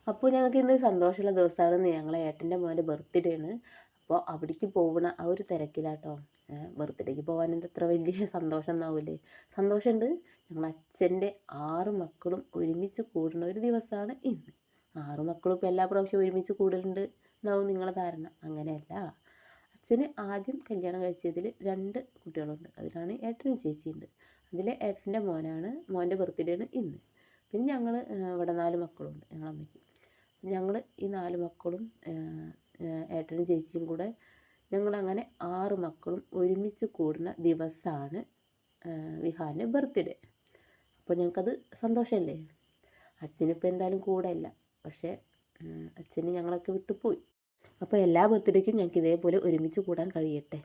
അപ്പോൾ ഞങ്ങൾക്ക് ഇന്ന് സന്തോഷമുള്ള ദിവസമാണ്. ഞങ്ങളെ ഏട്ടൻ്റെ മോൻ്റെ ബർത്ത്ഡേ ആണ്. അപ്പോൾ അവിടേക്ക് പോകണ ആ ഒരു തിരക്കിലാട്ടോ. ബർത്ത്ഡേക്ക് പോകാനെന്താ അത്ര വലിയ സന്തോഷം ഒന്നാവില്ലേ? സന്തോഷമുണ്ട്. ഞങ്ങൾ അച്ഛൻ്റെ 6 മക്കളും ഒരുമിച്ച് കൂടുന്ന ഒരു ദിവസമാണ് ഇന്ന്. 6 മക്കളും ഇപ്പോൾ എല്ലാ പ്രാവശ്യവും ഒരുമിച്ച് കൂടലുണ്ട് എന്നാവും നിങ്ങളെ ധാരണ. അങ്ങനെയല്ല. അച്ഛന് ആദ്യം കല്യാണം കഴിച്ചതിൽ 2 കുട്ടികളുണ്ട്. അതിലാണ് ഏട്ടനും ചേച്ചിയുണ്ട്. അതിൽ ഏട്ടൻ്റെ മോൻ്റെ ബർത്ത്ഡേ ആണ് ഇന്ന്. പിന്നെ ഞങ്ങൾ ഇവിടെ 4 മക്കളുണ്ട് ഞങ്ങളമ്മയ്ക്ക്. ഞങ്ങൾ ഈ 4 മക്കളും ഏട്ടനും ചേച്ചിയും കൂടെ ഞങ്ങളങ്ങനെ 6 മക്കളും ഒരുമിച്ച് കൂടുന്ന ദിവസമാണ് വിഹാൻ്റെ ബർത്ത്ഡേ. അപ്പോൾ ഞങ്ങൾക്കത് സന്തോഷമല്ലേ? അച്ഛനിപ്പോൾ എന്തായാലും കൂടെ ഇല്ല. പക്ഷേ അച്ഛന് ഞങ്ങളൊക്കെ വിട്ടുപോയി. അപ്പോൾ എല്ലാ ബർത്ത്ഡേക്കും ഞങ്ങൾക്ക് ഇതേപോലെ ഒരുമിച്ച് കൂടാൻ കഴിയട്ടെ.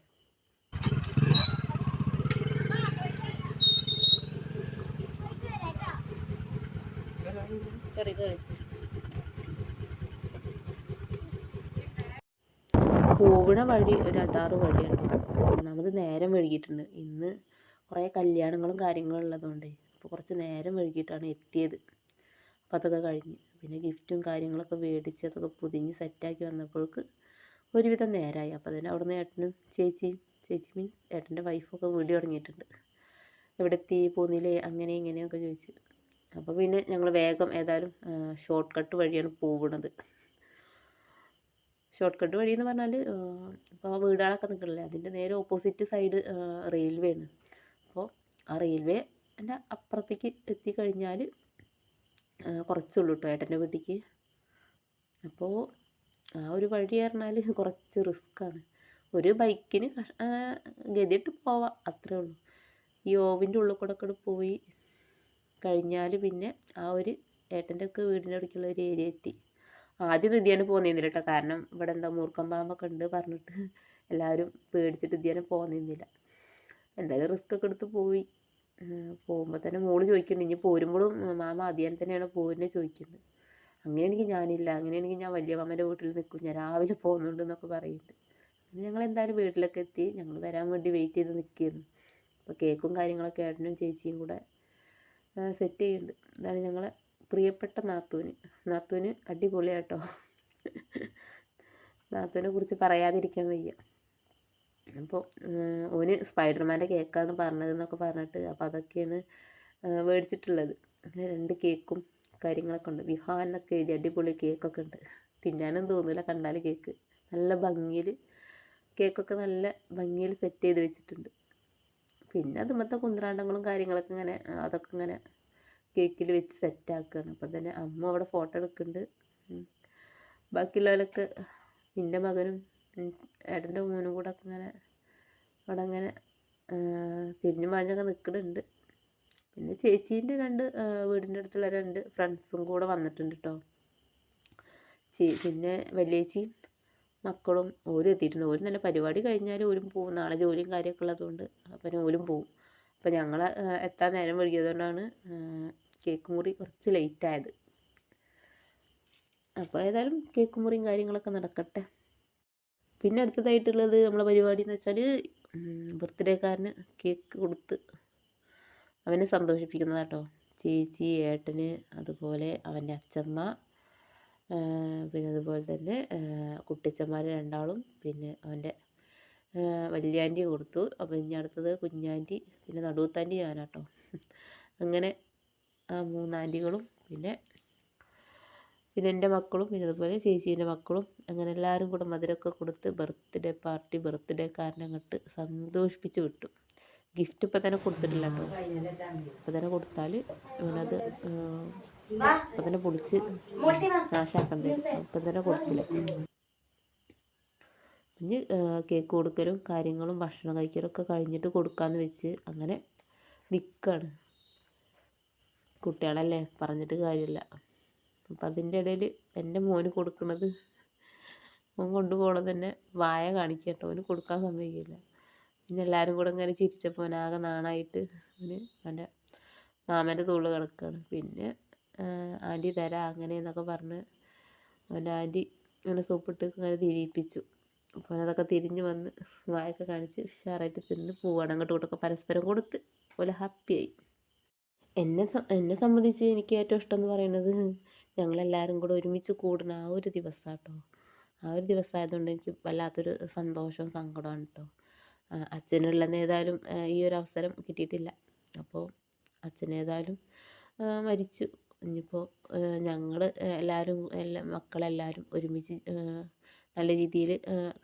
പോവണ വഴി ഒരു 6 വഴിയാണ്. ഒന്നാമത് നേരം വൈകിയിട്ടുണ്ട്. ഇന്ന് കുറേ കല്യാണങ്ങളും കാര്യങ്ങളും ഉള്ളതുകൊണ്ട് ഇപ്പോൾ കുറച്ച് നേരം വൈകിയിട്ടാണ് എത്തിയത്. അപ്പോൾ അതൊക്കെ കഴിഞ്ഞ് പിന്നെ ഗിഫ്റ്റും കാര്യങ്ങളൊക്കെ മേടിച്ച് അതൊക്കെ പൊതിഞ്ഞ് സെറ്റാക്കി വന്നപ്പോഴേക്ക് ഒരുവിധം നേരമായി. അപ്പോൾ തന്നെ അവിടുന്ന് ഏട്ടനും ചേച്ചി മീൻസ് ഏട്ടൻ്റെ വൈഫൊക്കെ വീഡിയോ തുടങ്ങിയിട്ടുണ്ട്. എവിടെ എത്തി പോന്നില്ലേ അങ്ങനെ ഇങ്ങനെയൊക്കെ ചോദിച്ച്. അപ്പോൾ പിന്നെ ഞങ്ങൾ വേഗം ഏതായാലും ഷോർട്ട് കട്ട് വഴിയാണ് പോകുന്നത്. ഷോർട്ട് കട്ട് വഴി എന്ന് പറഞ്ഞാൽ ഇപ്പോൾ വീടുകളൊക്കെ നിൽക്കണില്ലേ, അതിൻ്റെ നേരെ ഓപ്പോസിറ്റ് സൈഡ് റെയിൽവേ ആണ്. അപ്പോൾ ആ റെയിൽവേ എൻ്റെ അപ്പുറത്തേക്ക് എത്തിക്കഴിഞ്ഞാൽ കുറച്ചുള്ളൂ കേട്ടോ ഏട്ടൻ്റെ വീട്ടിലേക്ക്. അപ്പോൾ ആ ഒരു വഴി പറഞ്ഞാൽ കുറച്ച് റിസ്ക്കാണ്. ഒരു ബൈക്കിന് ഗതിയിട്ട് പോവാം, അത്രേ ഉള്ളൂ. ഈ ഓവിൻ്റെ ഉള്ളിൽ കൂടെ ഒക്കെ പോയി കഴിഞ്ഞാൽ പിന്നെ ആ ഒരു ഏട്ടൻ്റെ ഒക്കെ വീടിൻ്റെ അടുക്കുള്ള ഒരു ഏരിയ എത്തി. ആദ്യം ഇതിയാനെ പോകുന്നില്ല കേട്ടോ. കാരണം ഇവിടെ എന്താ മൂർക്കം പാമ്പൊക്കെ ഉണ്ട് പറഞ്ഞിട്ട് എല്ലാവരും പേടിച്ചിട്ട് ഇതിയാനെ പോകുന്നില്ല. എന്തായാലും റിസ്ക് ഒക്കെ എടുത്ത് പോയി. പോകുമ്പോൾ തന്നെ മോള് ചോദിക്കുന്നുണ്ട് ഇനി പോരുമ്പോഴും മാമ അതിയാൻ തന്നെയാണ് പോരുന്നത് ചോദിക്കുന്നത്. അങ്ങനെയാണെങ്കിൽ ഞാനില്ല, അങ്ങനെയാണെങ്കിൽ ഞാൻ വലിയ മാമൻ്റെ വീട്ടിൽ നിൽക്കും, ഞാൻ രാവിലെ പോകുന്നുണ്ട് എന്നൊക്കെ പറയുന്നുണ്ട്. ഞങ്ങൾ എന്തായാലും വീട്ടിലൊക്കെ എത്തി. ഞങ്ങൾ വരാൻ വേണ്ടി വെയിറ്റ് ചെയ്ത് നിൽക്കുകയായിരുന്നു. അപ്പോൾ കേക്കും കാര്യങ്ങളൊക്കെ ഏട്ടനും ചേച്ചിയും കൂടെ സെറ്റ് ചെയ്യുന്നുണ്ട്. അതാണ് ഞങ്ങളെ പ്രിയപ്പെട്ട നാത്തൂന് അടിപൊളിയാട്ടോ. നാത്തൂനെ കുറിച്ച് പറയാതിരിക്കാൻ വയ്യ. അപ്പോൾ ഓന് സ്പൈഡർമാൻ്റെ കേക്കാണ് പറഞ്ഞതെന്നൊക്കെ പറഞ്ഞിട്ട് അപ്പോൾ അതൊക്കെയാണ് മേടിച്ചിട്ടുള്ളത്. അങ്ങനെ 2 കേക്കും കാര്യങ്ങളൊക്കെ ഉണ്ട്. വിഹാൻ എന്നൊക്കെ എഴുതി അടിപൊളി കേക്കൊക്കെ ഉണ്ട്. തിന്നാനും തോന്നില്ല കണ്ടാൽ. കേക്ക് നല്ല ഭംഗിയിൽ, കേക്കൊക്കെ നല്ല ഭംഗിയിൽ സെറ്റ് ചെയ്ത് വെച്ചിട്ടുണ്ട്. പിന്നെ അതുമത്തെ കുന്ത്രാണ്ടങ്ങളും കാര്യങ്ങളൊക്കെ ഇങ്ങനെ അതൊക്കെ ഇങ്ങനെ കേക്കിൽ വെച്ച് സെറ്റാക്കുകയാണ്. അപ്പം തന്നെ അമ്മ അവിടെ ഫോട്ടോ എടുക്കുന്നുണ്ട്. ബാക്കിയുള്ളവരൊക്കെ എൻ്റെ മകനും ഏട്ടൻ്റെ മോനും കൂടെ ഒക്കെ ഇങ്ങനെ അവിടെ അങ്ങനെ തിരിഞ്ഞു മാഞ്ഞൊക്കെ നിൽക്കുന്നുണ്ട്. പിന്നെ ചേച്ചീൻ്റെ 2 വീടിൻ്റെ അടുത്തുള്ള 2 ഫ്രണ്ട്സും കൂടെ വന്നിട്ടുണ്ട് കേട്ടോ. പിന്നെ വലിയേച്ചിയും മക്കളും ഓരും എത്തിയിട്ടുണ്ട്. ഓരും നല്ല പരിപാടി കഴിഞ്ഞാൽ ഓരും പോവും. നാളെ ജോലിയും കാര്യമൊക്കെ ഉള്ളതുകൊണ്ട് അപ്പം ഓരും പോവും. അപ്പോൾ ഞങ്ങൾ എത്താൻ നേരം വൈകിയതുകൊണ്ടാണ് കേക്ക് മുറി കുറച്ച് ലേറ്റായത്. അപ്പോൾ ഏതായാലും കേക്ക് മുറിയും കാര്യങ്ങളൊക്കെ നടക്കട്ടെ. പിന്നെ അടുത്തതായിട്ടുള്ളത് നമ്മളെ പരിപാടി എന്ന് വെച്ചാൽ ബർത്ത്ഡേക്കാരന് കേക്ക് കൊടുത്ത് അവനെ സന്തോഷിപ്പിക്കുന്നതാട്ടോ. ചേച്ചി, ഏട്ടന്, അതുപോലെ അവൻ്റെ അച്ഛമ്മ, പിന്നെ അതുപോലെ തന്നെ കുട്ടിച്ചന്മാർ 2 ആളും, പിന്നെ അവൻ്റെ വലിയാൻറ്റി കൊടുത്തു. അപ്പോൾ ഇനി അടുത്തത് കുഞ്ഞാൻറ്റി, പിന്നെ നടുവത്താൻറ്റി ഞാനാട്ടോ. അങ്ങനെ ആ 3 ആൻറ്റികളും പിന്നെ എൻ്റെ മക്കളും, പിന്നെ അതുപോലെ ചേച്ചീൻ്റെ മക്കളും, അങ്ങനെ എല്ലാവരും കൂടെ മധുരമൊക്കെ കൊടുത്ത് ബർത്ത്ഡേക്കാരനെ അങ്ങോട്ട് സന്തോഷിപ്പിച്ച് വിട്ടു. ഗിഫ്റ്റ് ഇപ്പം തന്നെ കൊടുത്തിട്ടില്ല കേട്ടോ. ഇപ്പം തന്നെ കൊടുത്താൽ അവനത് ഇപ്പം തന്നെ പൊളിച്ച് നാശാക്കണ്ടേ. ഇപ്പം തന്നെ കൊടുത്തില്ല. ഇനി കേക്ക് കൊടുക്കലും കാര്യങ്ങളും ഭക്ഷണം കഴിക്കലും ഒക്കെ കഴിഞ്ഞിട്ട് കൊടുക്കാമെന്ന് വെച്ച് അങ്ങനെ നിൽക്കുകയാണ്. കുട്ടികളല്ലേ, പറഞ്ഞിട്ട് കാര്യമില്ല. അപ്പം അതിൻ്റെ ഇടയിൽ എൻ്റെ മോന് കൊടുക്കുന്നത്, മോൻ കൊണ്ടുപോകണത് തന്നെ വായ കാണിക്കുക കേട്ടോ. അവന് കൊടുക്കാൻ സമ്മതിക്കില്ല. പിന്നെ എല്ലാവരും കൂടെ ഇങ്ങനെ ചിരിച്ചപ്പോൾ അവനാകെ നാണായിട്ട് അവൻ്റെ മാമൻ്റെ തോളിൽ കിടക്കുകയാണ്. പിന്നെ ആൻറ്റി തരാം അങ്ങനെ എന്നൊക്കെ പറഞ്ഞ് അവൻ്റെ ആൻറ്റി ഇങ്ങനെ സോപ്പിട്ട് ഇങ്ങനെ തിരിയിപ്പിച്ചു. അപ്പോൾ അവനതൊക്കെ തിരിഞ്ഞ് വന്ന് വായൊക്കെ കാണിച്ച് ഉഷാറായിട്ട് തിന്ന് പോവാണ്. അങ്ങോട്ടും ഇങ്ങോട്ടൊക്കെ പരസ്പരം കൊടുത്ത് പോലെ ഹാപ്പിയായി. എന്നെ സംബന്ധിച്ച് എനിക്ക് ഏറ്റവും ഇഷ്ടം എന്ന് പറയുന്നത് ഞങ്ങളെല്ലാവരും കൂടെ ഒരുമിച്ച് കൂടുന്ന ആ ഒരു ദിവസമാണ് കേട്ടോ. ആ ഒരു ദിവസമായതുകൊണ്ട് എനിക്ക് വല്ലാത്തൊരു സന്തോഷവും സങ്കടമാണ് കേട്ടോ. അച്ഛനുള്ളതെന്ന് ഏതായാലും ഈ ഒരു അവസരം കിട്ടിയിട്ടില്ല. അപ്പോൾ അച്ഛനേതായാലും മരിച്ചു. ഇനിയിപ്പോൾ ഞങ്ങൾ എല്ലാവരും മക്കളെല്ലാവരും ഒരുമിച്ച് നല്ല രീതിയിൽ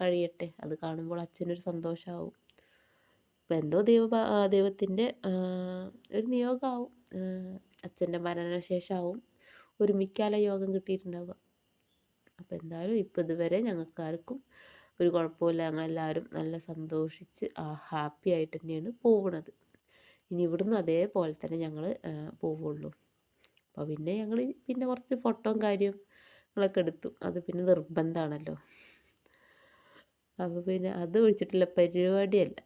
കഴിയട്ടെ. അത് കാണുമ്പോൾ അച്ഛനൊരു സന്തോഷമാവും. അപ്പോൾ എന്തോ ദൈവത്തിൻ്റെ ഒരു നിയോഗമാവും. അച്ഛൻ്റെ മരണശേഷമാവും ഒരുമിക്കാനുള്ള യോഗം കിട്ടിയിട്ടുണ്ടാവുക. അപ്പോൾ എന്തായാലും ഇപ്പോൾ ഇതുവരെ ഞങ്ങൾക്കാർക്കും ഒരു കുഴപ്പമില്ല. ഞങ്ങളെല്ലാവരും നല്ല സന്തോഷിച്ച് ഹാപ്പി ആയിട്ട് തന്നെയാണ് പോകുന്നത്. ഇനി ഇവിടുന്ന് അതേപോലെ തന്നെ ഞങ്ങൾ പോവുള്ളൂ. അപ്പോൾ പിന്നെ ഞങ്ങൾ പിന്നെ കുറച്ച് ഫോട്ടോയും കാര്യങ്ങളൊക്കെ എടുത്തു. അത് പിന്നെ നിർബന്ധമാണല്ലോ. അപ്പോൾ പിന്നെ അത് ഒഴിച്ചിട്ടുള്ള പരിപാടിയല്ല.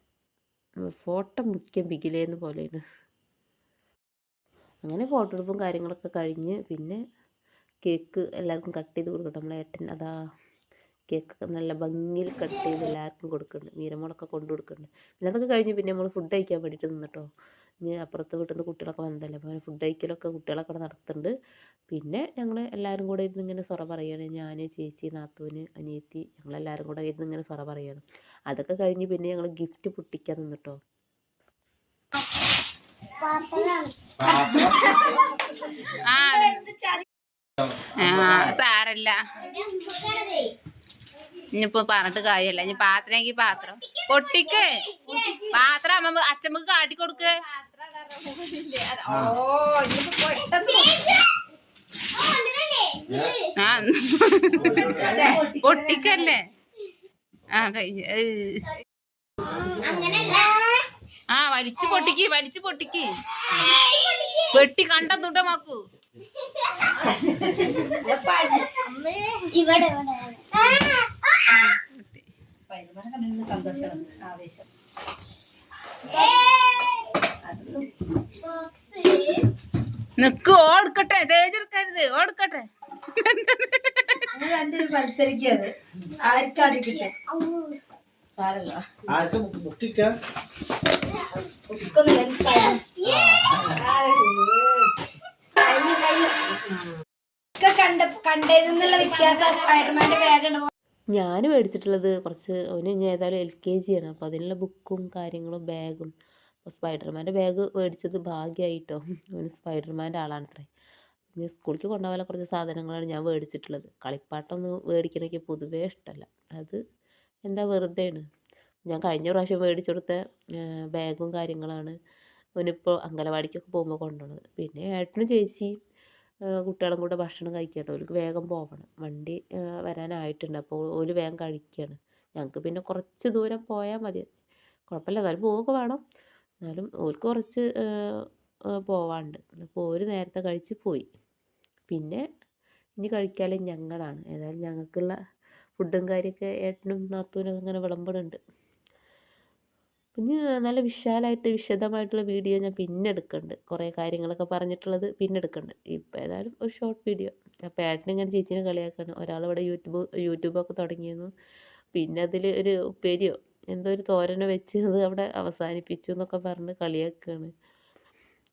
ഫോട്ടോ മുഖ്യം ബിഗിലേന്ന് പോലെയാണ്. അങ്ങനെ ഫോട്ടോ എടുപ്പും കാര്യങ്ങളൊക്കെ കഴിഞ്ഞ് പിന്നെ കേക്ക് എല്ലാവർക്കും കട്ട് ചെയ്ത് കൊടുക്കട്ടെ. നമ്മളെ ഏട്ടൻ അതാ കേക്കൊക്കെ നല്ല ഭംഗിയിൽ കട്ട് ചെയ്ത് എല്ലാവർക്കും കൊടുക്കുന്നുണ്ട്. മീരമോളൊക്കെ കൊണ്ടു കൊടുക്കുന്നുണ്ട്. പിന്നെ അതൊക്കെ കഴിഞ്ഞ് പിന്നെ നമ്മൾ ഫുഡ് കഴിക്കാൻ വേണ്ടിയിട്ട് നിന്നിട്ടോ. ഇനി അപ്പുറത്ത് വീട്ടിൽ നിന്ന് കുട്ടികളൊക്കെ വന്നതല്ലേ, അപ്പോൾ ഫുഡ് കഴിക്കലൊക്കെ കുട്ടികളൊക്കെ നടത്തുന്നുണ്ട്. പിന്നെ ഞങ്ങൾ എല്ലാവരും കൂടെ ഇരുന്ന് ഇങ്ങനെ സൊറ പറയുകയാണ്. ഞാൻ, ചേച്ചി, നാത്തൂന്, അനിയത്തി, ഞങ്ങളെല്ലാവരും കൂടെ ഇരുന്ന് ഇങ്ങനെ സൊറ പറയുകയാണ്. അതൊക്കെ കഴിഞ്ഞ് പിന്നെ ഞങ്ങൾ ഗിഫ്റ്റ് പൊട്ടിക്കാൻ നിന്നിട്ടോ. സാരല്ല, ഇനിയിപ്പോ പറഞ്ഞിട്ട് കാര്യല്ല. ഇനി പാത്രമെങ്കിൽ പാത്രം പൊട്ടിക്ക്. പാത്രം അമ്മ അച്ഛമ്മക്ക് കാട്ടിക്കൊടുക്ക്. പൊട്ടിക്കല്ലേ. കഴിഞ്ഞ വലിച്ചു പൊട്ടിക്ക്, വലിച്ചു പൊട്ടിക്ക്. വെട്ടി കണ്ടെത്തുട്ടമാക്കൂ. സന്തോഷം, ആവേശം. നിക്ക്, ഓടുക്കട്ടെ, തേജെടുക്കരുത്, ഓടുക്കട്ടെ. രണ്ടുപേരും മത്സരിക്കത് ആർക്കാദ്യം കിട്ടെ. കണ്ടതിന്നുള്ള വ്യത്യാസം സ്പൈഡർമാന്റെ ബാഗ്. ഞാൻ മേടിച്ചിട്ടുള്ളത് കുറച്ച് അവന് ഇനി ഏതായാലും LKG ആണ്. അപ്പോൾ അതിനുള്ള ബുക്കും കാര്യങ്ങളും ബാഗും. അപ്പോൾ സ്പൈഡർമാൻ്റെ ബാഗ് മേടിച്ചത് ഭാഗ്യമായിട്ടോ. അവന് സ്പൈഡർമാൻ്റെ ആളാണത്രേ. ഇനി സ്കൂളിലേക്ക് കൊണ്ടുപോകാനുള്ള കുറച്ച് സാധനങ്ങളാണ് ഞാൻ മേടിച്ചിട്ടുള്ളത്. കളിപ്പാട്ടമൊന്നും മേടിക്കണമെങ്കിൽ പൊതുവേ ഇഷ്ടമല്ല. അത് എന്താ വെറുതെയാണ്. ഞാൻ കഴിഞ്ഞ പ്രാവശ്യം മേടിച്ചു കൊടുത്ത ബാഗും കാര്യങ്ങളാണ് അവനിപ്പോൾ അംഗനവാടിക്കൊക്കെ പോകുമ്പോൾ കൊണ്ടുപോകുന്നത്. പിന്നെ ഏട്ടനും ചേച്ചിയും കുട്ടികളും കൂടെ ഭക്ഷണം കഴിക്കട്ടെ. അവർക്ക് വേഗം പോകണം, വണ്ടി വരാനായിട്ടുണ്ട്. അപ്പോൾ ഓല് വേഗം കഴിക്കുകയാണ്. ഞങ്ങൾക്ക് പിന്നെ കുറച്ച് ദൂരം പോയാൽ മതി, കുഴപ്പമില്ല. എന്നാലും പോവുക വേണം. എന്നാലും ഓർക്ക് കുറച്ച് പോവാണ്ട്. അപ്പോൾ ഒരു നേരത്തെ കഴിച്ച് പോയി. പിന്നെ ഇനി കഴിക്കാനും ഞങ്ങളാണ്. ഏതായാലും ഞങ്ങൾക്കുള്ള ഫുഡും കാര്യമൊക്കെ ഏട്ടനും നാത്തൂനൊക്കെ ഇങ്ങനെ വിളമ്പുന്നുണ്ട്. പിന്നെ നല്ല വിശാലമായിട്ട് വിശദമായിട്ടുള്ള വീഡിയോ ഞാൻ പിന്നെ എടുക്കുന്നുണ്ട്. കുറേ കാര്യങ്ങളൊക്കെ പറഞ്ഞിട്ടുള്ളത് പിന്നെ എടുക്കുന്നുണ്ട്. ഇപ്പോൾ ഏതായാലും ഒരു ഷോർട്ട് വീഡിയോ. അപ്പോൾ ഏട്ടനിങ്ങനെ ചേച്ചീനെ കളിയാക്കാണ്. ഒരാളിവിടെ യൂട്യൂബൊക്കെ തുടങ്ങിയിരുന്നു. പിന്നെ അതിൽ ഒരു ഉപ്പേരിയോ എന്തോ ഒരു തോരനോ വെച്ച് അത് അവിടെ അവസാനിപ്പിച്ചു എന്നൊക്കെ പറഞ്ഞ് കളിയാക്കുകയാണ്.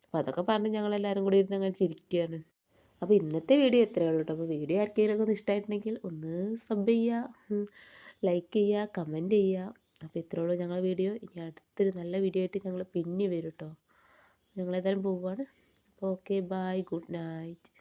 അപ്പോൾ അതൊക്കെ പറഞ്ഞ് ഞങ്ങളെല്ലാവരും കൂടി ഇരുന്ന് അങ്ങനെ ചിരിക്കുകയാണ്. അപ്പോൾ ഇന്നത്തെ വീഡിയോ എത്രയേ ഉള്ളൂ കേട്ടോ. അപ്പോൾ വീഡിയോ ആർക്കെങ്കിലും ഒന്ന് ഇഷ്ടമായിട്ടുണ്ടെങ്കിൽ ഒന്ന് സബ് ചെയ്യുക, ലൈക്ക് ചെയ്യുക, കമൻറ്റ് ചെയ്യുക. അപ്പോൾ ഇത്രയേ ഉള്ളൂ ഞങ്ങളുടെ വീഡിയോ. ഇനി അടുത്തൊരു നല്ല വീഡിയോ ആയിട്ട് ഞങ്ങൾ പിന്നെ വരും കേട്ടോ. ഞങ്ങളേതായാലും പോവുകയാണ്. അപ്പോൾ ഓക്കെ, ബൈ, ഗുഡ് നൈറ്റ്.